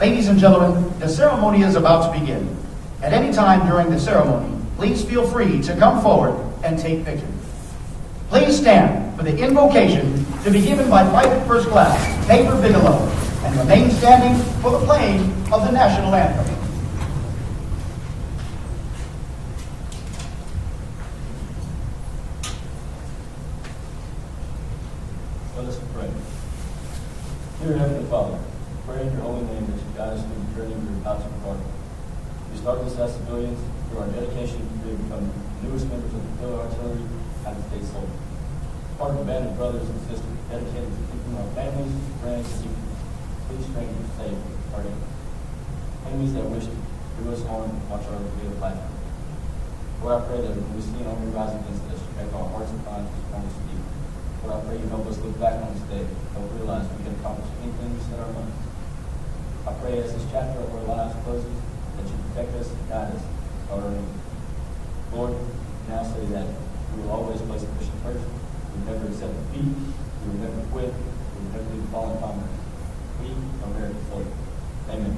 Ladies and gentlemen, the ceremony is about to begin. At any time during the ceremony, please feel free to come forward and take pictures. Please stand for the invocation to be given by Private First Class Tabor Bigelow and remain standing for the playing of the national anthem. Let us pray. Dear Heavenly Father, pray in your holy name that you guide us through the journey of your adoption garden. We start this as civilians through our dedication to become the newest members of the Field Artillery and the State Soldiers. Part of a band of brothers and sisters dedicated to keeping our families, friends, and even complete strangers safe our enemies that wish to do us harm watch our revealed life. Lord, I pray that when we see an army rise against us, you make our hearts and minds respond to you. Lord, I pray you help us look back on this day and realize we can accomplish anything you set our minds. I pray as this chapter of our lives closes, that you protect us and guide us to our enemies. Lord, now say that we will always place the Christian first. We will never accept defeat. We will never quit. We will never leave fallen comrades. We are American soldiers. Amen.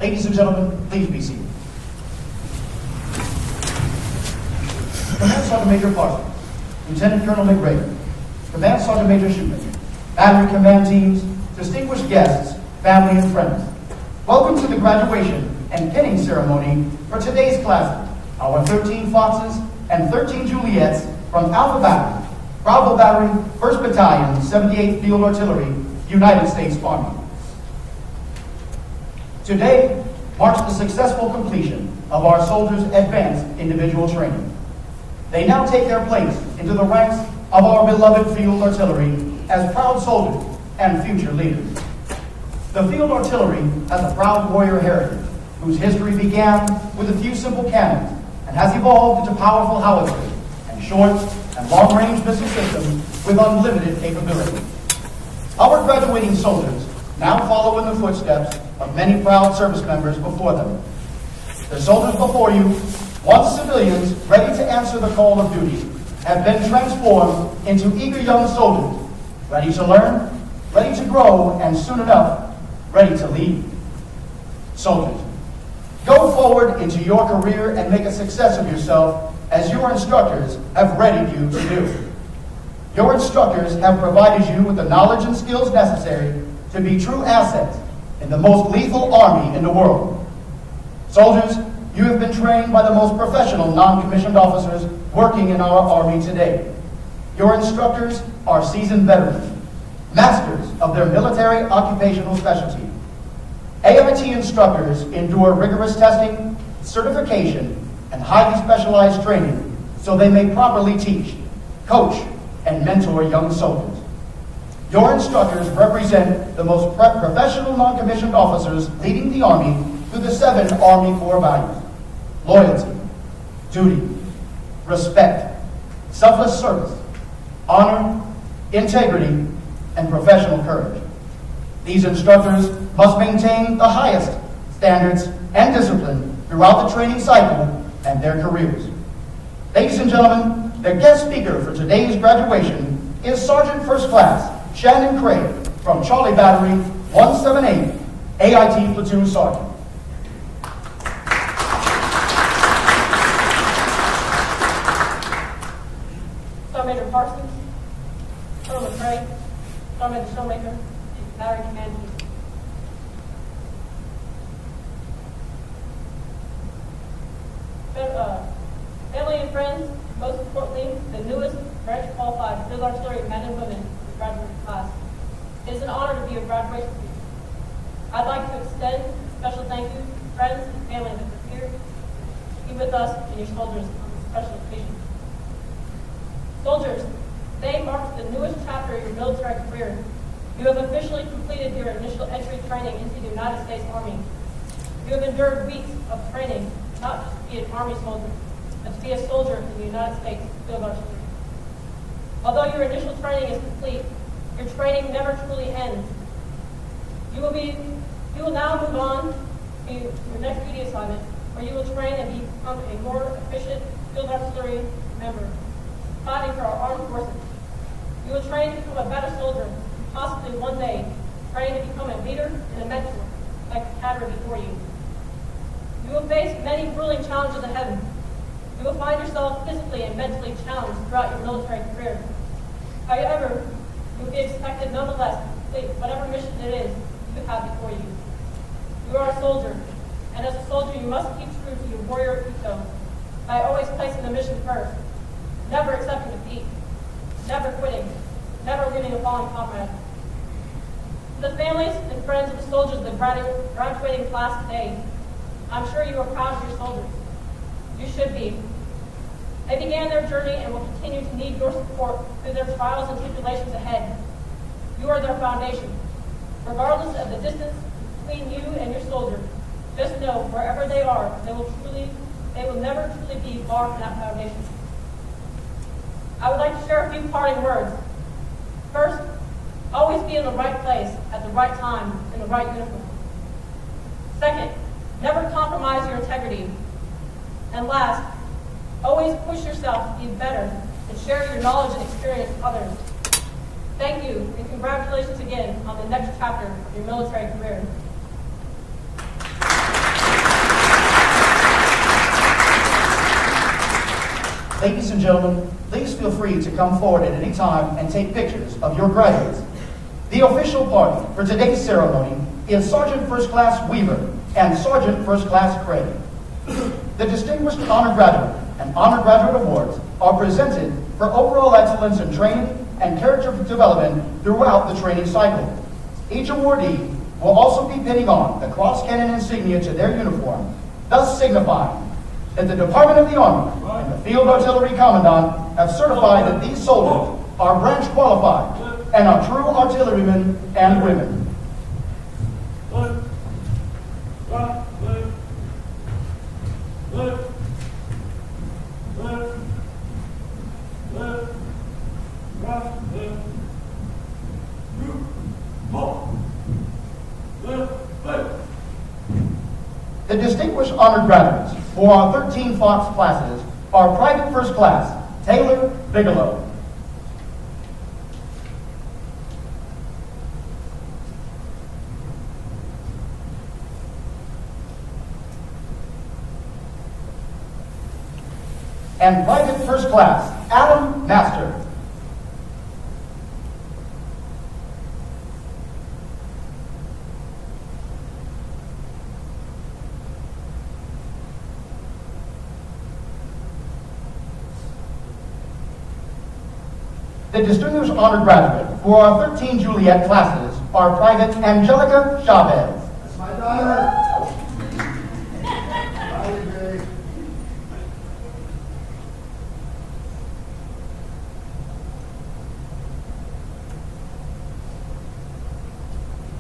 Ladies and gentlemen, please be seated. Command Sergeant Major Parsons, Lieutenant Colonel McRaven, Command Sergeant Major Shoemaker, battery command teams, distinguished guests, family and friends. Welcome to the graduation and pinning ceremony for today's classes, our 13 Foxes and 13 Juliets from Alpha Battery, Bravo Battery, 1st Battalion, 78th Field Artillery, United States Army. Today marks the successful completion of our soldiers' advanced individual training. They now take their place into the ranks of our beloved Field Artillery as proud soldiers and future leaders. The Field Artillery has a proud warrior heritage whose history began with a few simple cannons and has evolved into powerful howitzers and short and long-range missile systems with unlimited capability. Our graduating soldiers now follow in the footsteps of many proud service members before them. The soldiers before you, once civilians ready to answer the call of duty, have been transformed into eager young soldiers, ready to learn, ready to grow, and soon enough, ready to lead. Soldiers, go forward into your career and make a success of yourself as your instructors have readied you to do. Your instructors have provided you with the knowledge and skills necessary to be true assets in the most lethal army in the world. Soldiers, you have been trained by the most professional non-commissioned officers working in our Army today. Your instructors are seasoned veterans, masters of their military occupational specialty. AIT instructors endure rigorous testing, certification, and highly specialized training so they may properly teach, coach, and mentor young soldiers. Your instructors represent the most professional non-commissioned officers leading the Army through the 7 Army core values: loyalty, duty, respect, selfless service, honor, integrity, and professional courage. These instructors must maintain the highest standards and discipline throughout the training cycle and their careers. Ladies and gentlemen, the guest speaker for today's graduation is Sergeant First Class Shannon Craig from Charlie Battery 178, AIT Platoon Sergeant. Sergeant Major Parsons, Colonel McCrae, Sergeant Major Showmaker, Battery Command Chief. Family and friends, most importantly, the newest branch qualified field artillery men and women in the graduating class. It is an honor to be your graduation speaker. I'd like to extend a special thank you to friends and family that are here to be with us and your soldiers on this special occasion. Soldiers, today marks the newest chapter of your military career. You have officially completed your initial entry training into the United States Army. You have endured weeks of training, not just to be an Army soldier, but to be a soldier in the United States Field Artillery. Although your initial training is complete, your training never truly ends. You will now move on to your next duty assignment, where you will train and become a more efficient Field Artillery member, fighting for our armed forces. You will train to become a better soldier, possibly one day train to become a leader and a mentor, like the cadre before you. You will face many grueling challenges ahead. You will find yourself physically and mentally challenged throughout your military career. However, you will be expected nonetheless to complete whatever mission it is you have before you. You are a soldier, and as a soldier you must keep true to your warrior ethos by always placing the mission first, never accepting defeat, never quitting, never leaving a fallen comrade. To the families and friends of the soldiers of the graduating class today, I'm sure you are proud of your soldiers. You should be. They began their journey and will continue to need your support through their trials and tribulations ahead. You are their foundation. Regardless of the distance between you and your soldier, just know wherever they are, they will never truly be far from that foundation. I would like to share a few parting words. First, always be in the right place at the right time in the right uniform. Second, never compromise your integrity. And last, always push yourself to be better and share your knowledge and experience with others. Thank you, and congratulations again on the next chapter of your military career. Ladies and gentlemen, please feel free to come forward at any time and take pictures of your graduates. The official party for today's ceremony is Sergeant First Class Weaver and Sergeant First Class Craig. The Distinguished Honor Graduate and Honor Graduate Awards are presented for overall excellence in training and character development throughout the training cycle. Each awardee will also be pinning on the cross cannon insignia to their uniform, thus signifying that the Department of the Army and the Field Artillery Commandant have certified that these soldiers are branch qualified and are true artillerymen and women. The distinguished honored graduates for our 13 Fox classes are Private First Class Taylor Bigelow, and Private First Class Adam Master. The distinguished honored graduate for our 13 Juliet classes are Private Angelica Chavez. That's my daughter.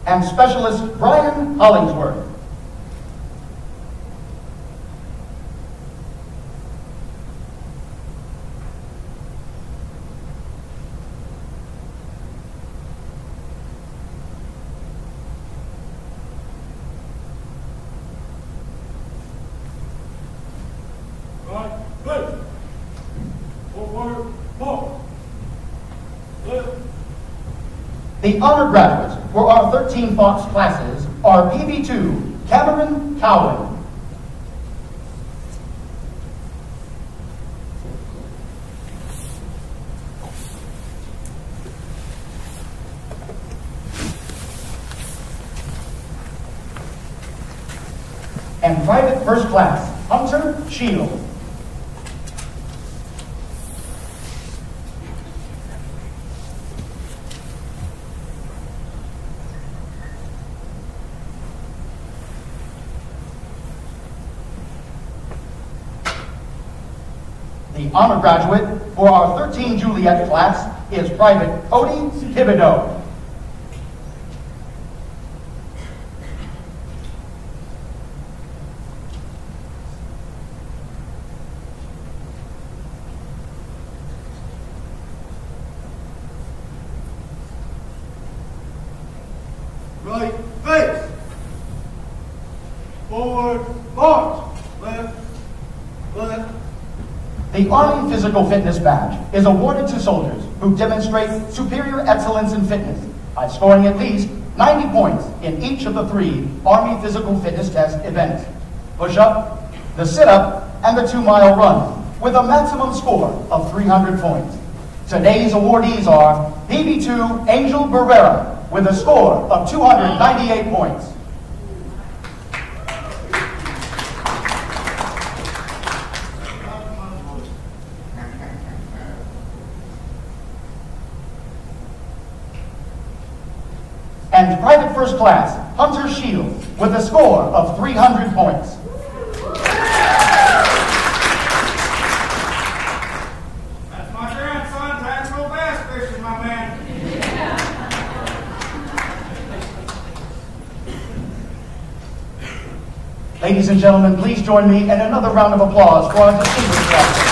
And Specialist Brian Hollingsworth. The honor graduates for our 13 Fox classes are PB2, Cameron Cowan. And private first class, Hunter Shield. The honor graduate for our 13 Juliet class is Private Cody Thibodeau. Right face. Forward march. Left. Left. The Army Physical Fitness Badge is awarded to soldiers who demonstrate superior excellence in fitness by scoring at least 90 points in each of the 3 Army Physical Fitness Test events: push-up, the sit-up, and the 2-mile run, with a maximum score of 300 points. Today's awardees are PB2 Angel Barrera with a score of 298 points. And private first class, Hunter Shield, with a score of 300 points. That's my grandson, Tactical Bass Fishing, my man. Ladies and gentlemen, please join me in another round of applause for our distinguished graduates.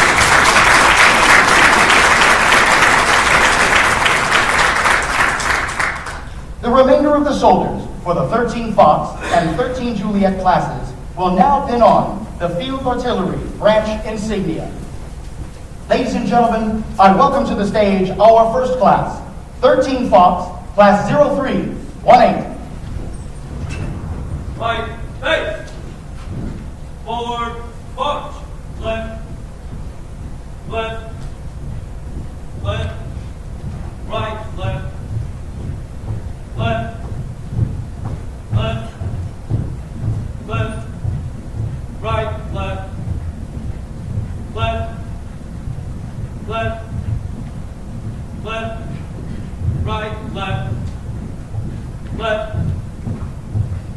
The remainder of the soldiers for the 13 Fox and 13 Juliet classes will now pin on the Field Artillery branch insignia. Ladies and gentlemen, I welcome to the stage our first class, 13 Fox, Class 0318. Right face. Forward march. Left. Left. Left. Right. Left. Left. Left. Left. Right. Left. Left. Left. Left. Right. Left. Left.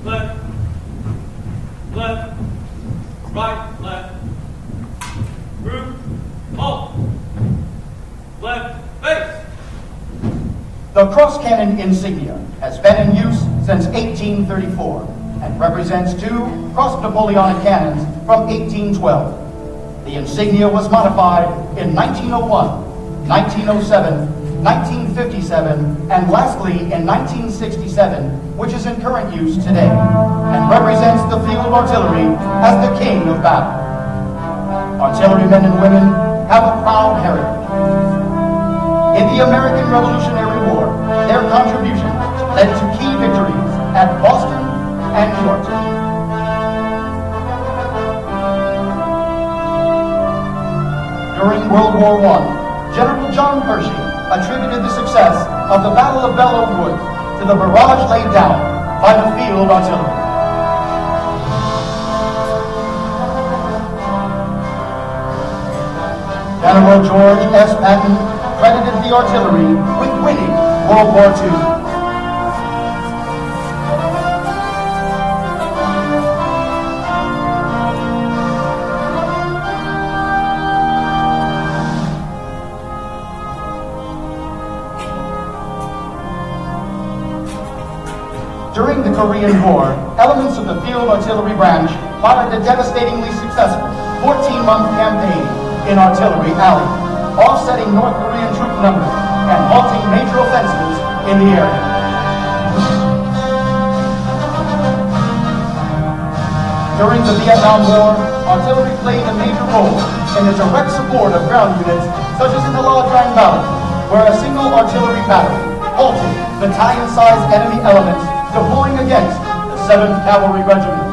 Left. Left. Right. Left. Group. Halt. Left. Face. The cross cannon insignia has been in use since 1834 and represents 2 cross-Napoleonic cannons from 1812. The insignia was modified in 1901, 1907, 1957, and lastly in 1967, which is in current use today, and represents the field artillery as the king of battle. Artillerymen and women have a proud heritage. In the American Revolutionary War, their contributions led to key victories at Boston and Yorktown. During World War I, General John Pershing attributed the success of the Battle of Belleau Wood to the barrage laid down by the field artillery. General George S. Patton credited the artillery with winning World War II. During the Korean War, elements of the Field Artillery Branch fired a devastatingly successful 14-month campaign in Artillery Alley, offsetting North Korean troop numbers and halting major offensives in the area. During the Vietnam War, artillery played a major role in the direct support of ground units, such as in the La Trang Valley, where a single artillery battery halted battalion-sized enemy elements deploying against the 7th Cavalry Regiment.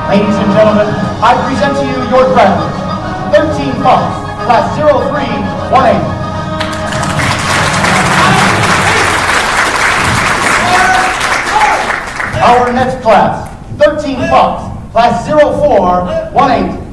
Ladies and gentlemen, I present to you your graduates, 13 Fox, Class 0318. Our next class, 13 Fox, Class 0418.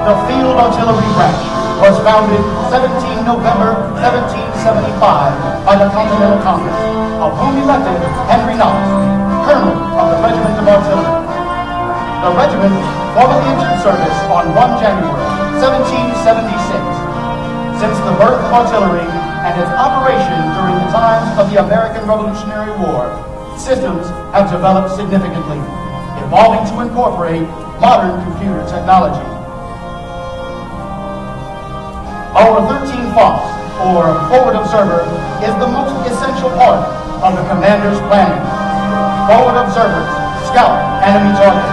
The Field Artillery Branch was founded 17 November 1775 by the Continental Congress, of whom elected Henry Knox, Colonel of the Regiment of Artillery. The regiment formally entered service on 1 January 1776. Since the birth of artillery and its operation during the times of the American Revolutionary War, systems have developed significantly, evolving to incorporate modern computer technology. Our 13 Fox, or Forward Observer, is the most essential part of the commander's planning. Forward observers scout enemy targets,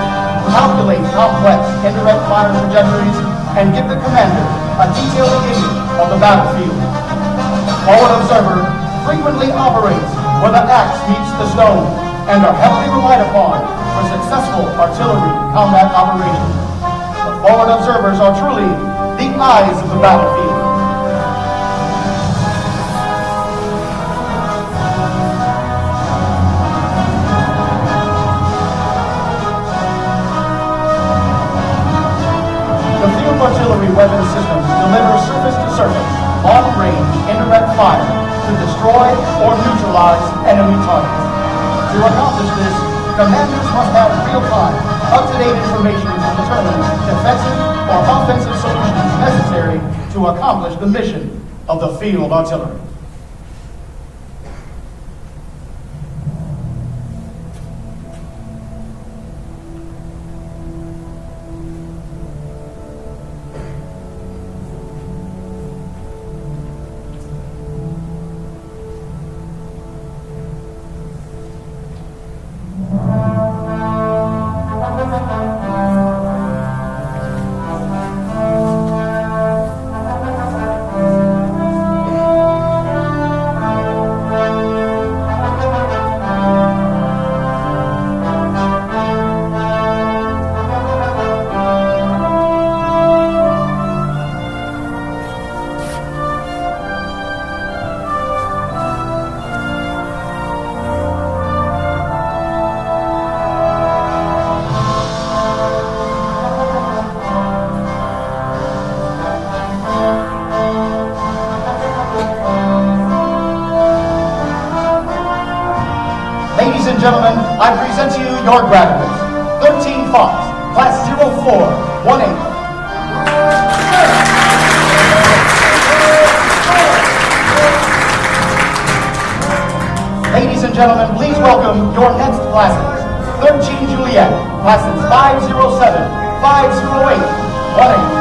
calculate complex indirect fire trajectories, and give the commander a detailed image of the battlefield. Forward Observer frequently operates where the axe meets the stone and are heavily relied upon for successful artillery combat operations. The Forward Observers are truly the eyes of the battlefield. The field artillery weapon systems deliver surface-to-surface, long-range, indirect fire to destroy or neutralize enemy targets. To accomplish this, commanders must have real-time, up-to-date information to determine defensive or offensive solutions necessary to accomplish the mission of the field artillery. Ladies and gentlemen, I present to you your graduates, 13 Fox, Class 0418. Ladies and gentlemen, please welcome your next classes, 13 Juliet, Classes 507, 508, 18.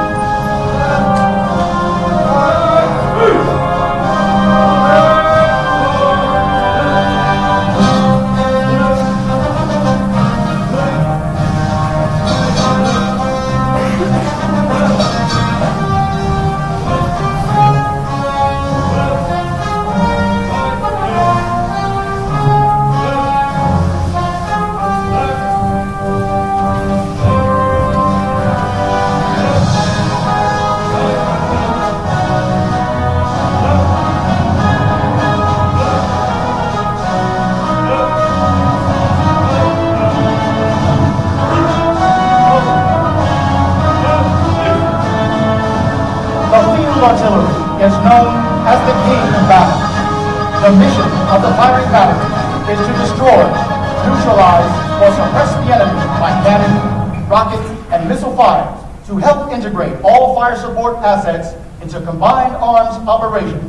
shall suppress the enemy by cannon, rocket, and missile fire to help integrate all fire support assets into combined arms operation.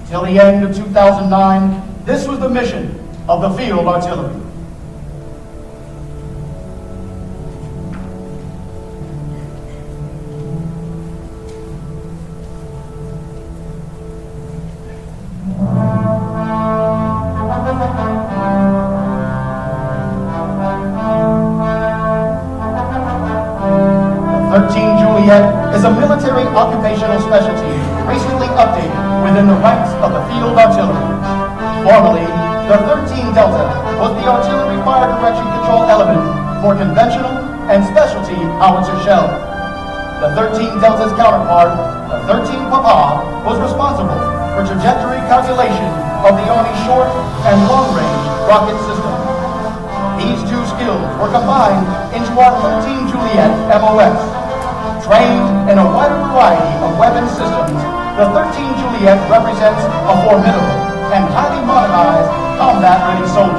Till the end of 2009, this was the mission of the Field Artillery. Is a military occupational specialty recently updated within the ranks of the Field Artillery. Formerly, the 13 Delta was the artillery fire direction control element for conventional and specialty howitzer shell. The 13 Delta's counterpart, the 13 Papa, was responsible for trajectory calculation of the Army's short and long-range rocket system. These two skills were combined into our 13 Juliet MOS. Trained in a wider variety of weapon systems, the 13 Juliet represents a formidable and highly modernized combat-ready soldier.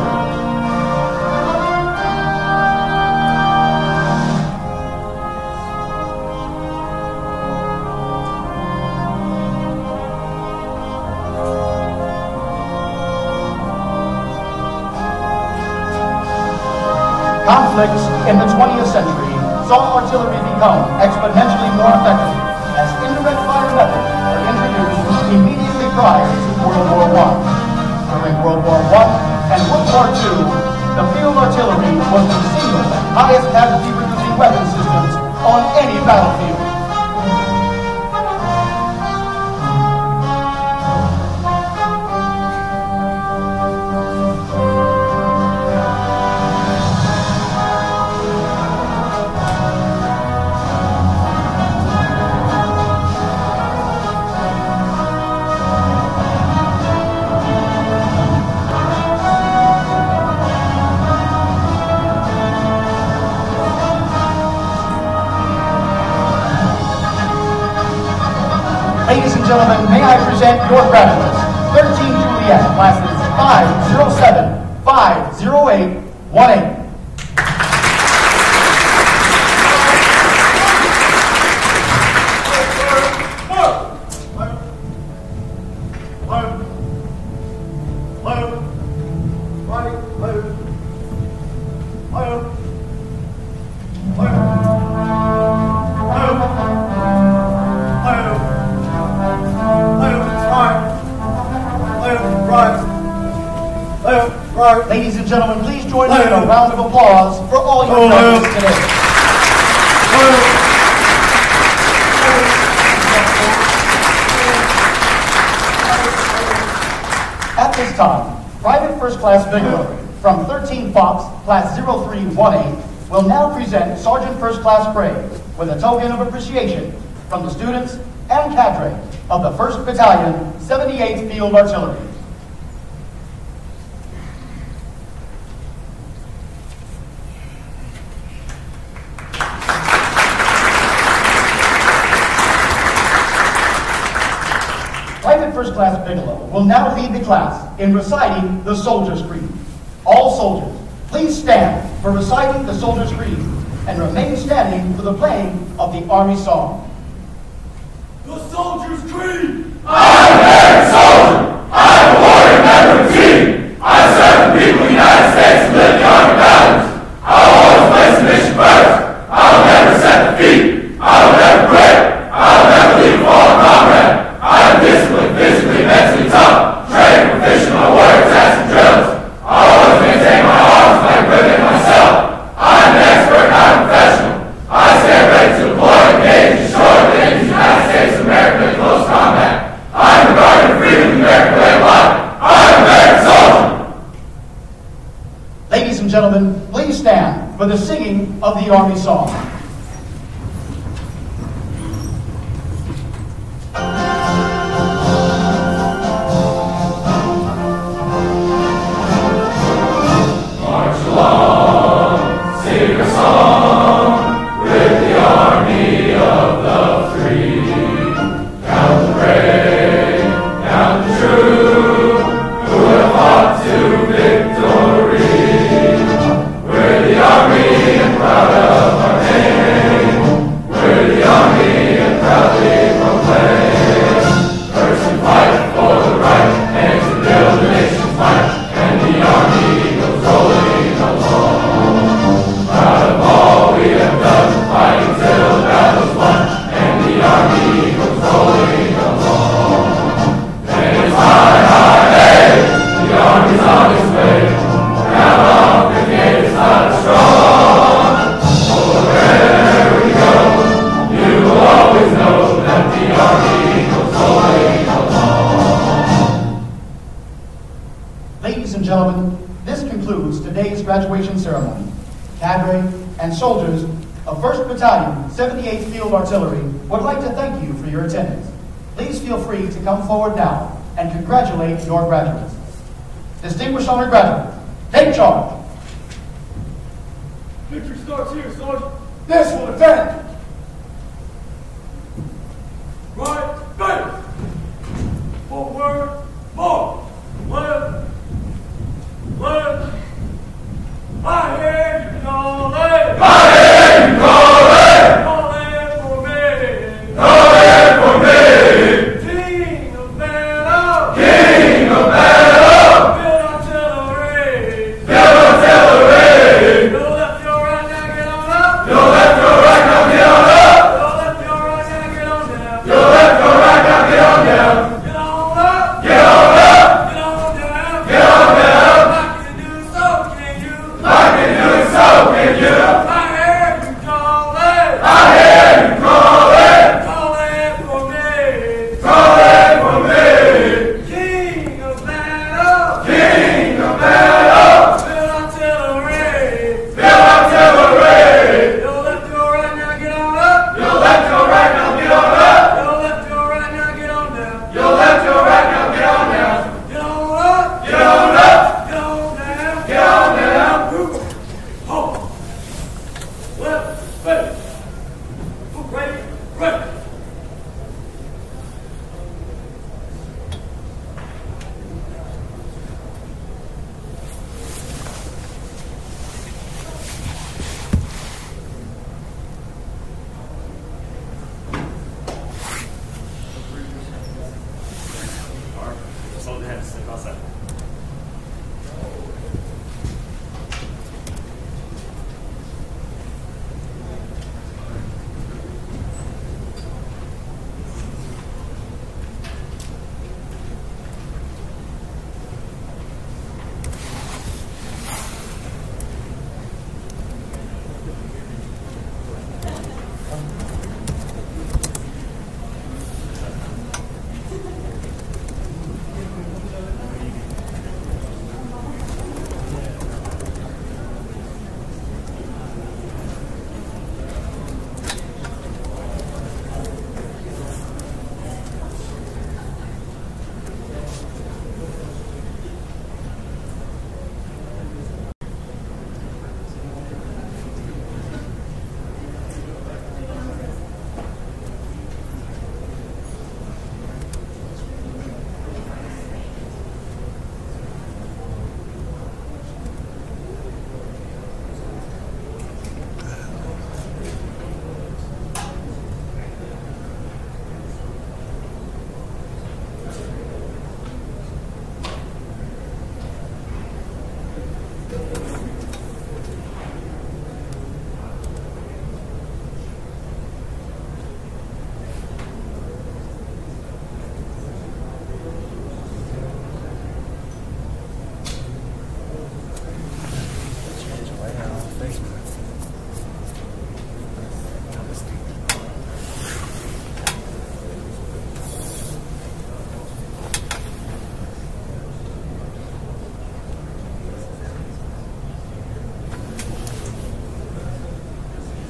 Conflicts in the 20th century saw artillery become exponentially more effective as indirect fire methods were introduced immediately prior to World War I. During World War I and World War II, the field artillery was the single highest casualty-producing weapon systems on any battlefield. Ladies and gentlemen, may I present your graduates, 13 Juliet, classes 507, 508, 18. Ladies and gentlemen, please join me in a round of applause for all your graduates today. At this time, Private First Class Bigelow from 13 Fox, Class 0318, will now present Sergeant First Class praise with a token of appreciation from the students and cadre of the 1st Battalion, 78th Field Artillery. Private First Class Bigelow will now lead the class in reciting the Soldier's Creed. All soldiers, please stand for reciting the Soldier's Creed and remain standing for the playing of the Army Song. The Soldier's Creed! I'm an American soldier! I'm a warrior member of the team! I serve the people of the United States and live the Army values! I'll always place the mission first! I'll never set the feet! I'll never quit! I'll never leave a fallen comrade! I'm disciplined, physically, mentally tough, trained, proficient in my warrior tasks and drills. I'll always maintain my arms, my equipment, and myself. I'm an expert, not a professional. I stand ready to deploy, engage, and destroy the enemies of the United States of America in close combat. I'm regarded as freedom of the American way of life. I'm an American soldier. Ladies and gentlemen, please stand for the singing of the Army Song. We're ceremony, cadre, and soldiers of 1st Battalion, 78th Field Artillery would like to thank you for your attendance. Please feel free to come forward now and congratulate your graduates. Distinguished honor graduates, take charge. Victory starts here, Sergeant. This will defend. Right, face. Forward, march. Left, left. My head, you call it. My head, you call it. Call it for me. Call it for me. King of battle. King of battle. Build artillery. Build artillery. Your left, your right, now get on up. Your left, your right, now get on up. Your left, your right, now get on down. Your left, your right, now get on down. Get on up. Get on up. Get on down. Get on down. I can do so, can you? I can do so, can you? I hear you call it. I hear you call it. Call it for me. Call it for me. King of battle. King of battle. Build artillery. Build artillery. Your left, your right, now get on up. Your left, your right, now get on up. Your left, your right, now get on down. Your left, your right, now get on down. Get on up. Get on up. Get on down. Get on down. Hold. Left, face. Right, right. Hold your hands, step outside.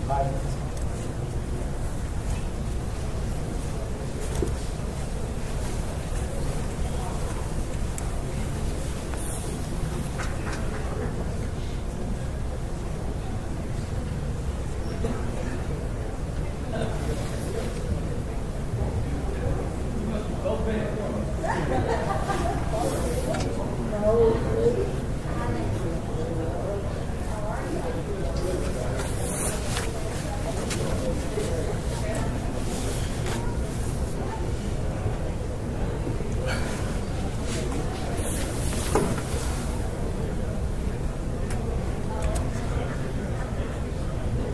Bye.